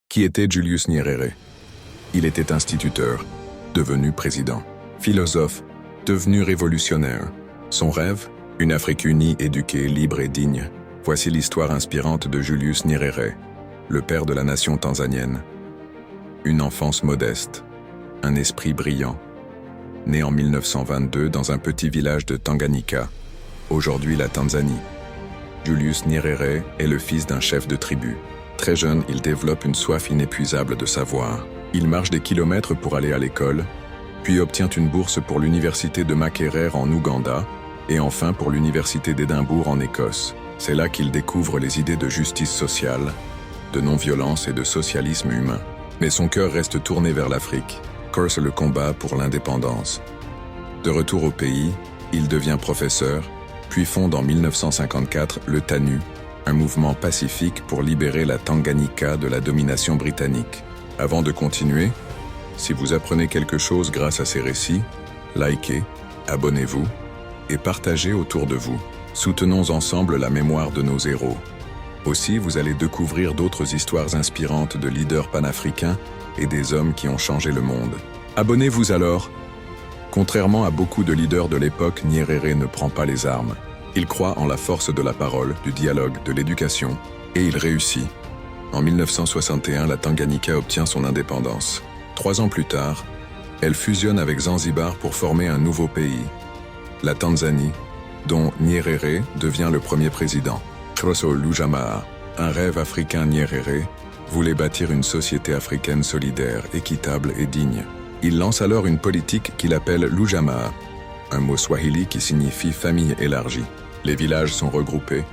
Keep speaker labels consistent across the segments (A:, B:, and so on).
A: Qui était Julius Nyerere? Il était instituteur, devenu président. Philosophe, devenu révolutionnaire. Son rêve? Une Afrique unie, éduquée, libre et digne. Voici l'histoire inspirante de Julius Nyerere, le père de la nation tanzanienne. Une enfance modeste, un esprit brillant. Né en 1922 dans un petit village de Tanganyika, aujourd'hui la Tanzanie. Julius Nyerere est le fils d'un chef de tribu. Très jeune, il développe une soif inépuisable de savoir. Il marche des kilomètres pour aller à l'école, puis obtient une bourse pour l'université de Makerere en Ouganda, et enfin pour l'université d'Édimbourg en Écosse. C'est là qu'il découvre les idées de justice sociale, de non-violence et de socialisme humain. Mais son cœur reste tourné vers l'Afrique, corse le combat pour l'indépendance. De retour au pays, il devient professeur, puis fonde en 1954 le TANU, un mouvement pacifique pour libérer la Tanganyika de la domination britannique. Avant de continuer, si vous apprenez quelque chose grâce à ces récits, likez, abonnez-vous et partagez autour de vous. Soutenons ensemble la mémoire de nos héros. Aussi, vous allez découvrir d'autres histoires inspirantes de leaders panafricains et des hommes qui ont changé le monde. Abonnez-vous alors! Contrairement à beaucoup de leaders de l'époque, Nyerere ne prend pas les armes. Il croit en la force de la parole, du dialogue, de l'éducation, et il réussit. En 1961, la Tanganyika obtient son indépendance. 3 ans plus tard, elle fusionne avec Zanzibar pour former un nouveau pays, la Tanzanie, dont Nyerere devient le premier président. Crosso Lujamaa, un rêve africain. Nyerere voulait bâtir une société africaine solidaire, équitable et digne. Il lance alors une politique qu'il appelle Lujamaa, un mot swahili qui signifie famille élargie. Les villages sont regroupés,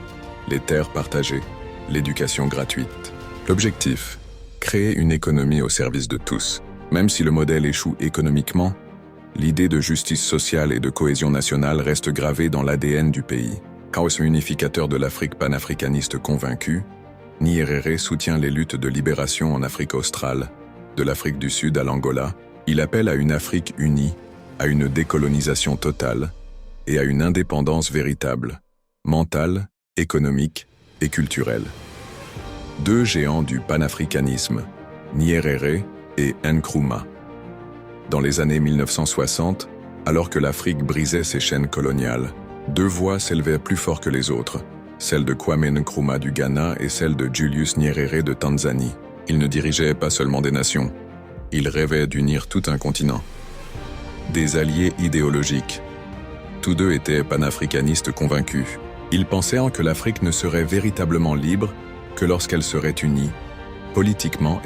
A: les terres partagées, l'éducation gratuite. L'objectif? Créer une économie au service de tous. Même si le modèle échoue économiquement, l'idée de justice sociale et de cohésion nationale reste gravée dans l'ADN du pays. Chaos unificateur de l'Afrique panafricaniste convaincu, Nyerere soutient les luttes de libération en Afrique australe, de l'Afrique du Sud à l'Angola. Il appelle à une Afrique unie, à une décolonisation totale et à une indépendance véritable, mentale, économique et culturelle. 2 géants du panafricanisme, Nyerere et Nkrumah. Dans les années 1960, alors que l'Afrique brisait ses chaînes coloniales, 2 voix s'élevaient plus fort que les autres, celle de Kwame Nkrumah du Ghana et celle de Julius Nyerere de Tanzanie. Ils ne dirigeaient pas seulement des nations, ils rêvaient d'unir tout un continent. Des alliés idéologiques. Tous 2 étaient panafricanistes convaincus. Ils pensaient que l'Afrique ne serait véritablement libre que lorsqu'elle serait unie, politiquement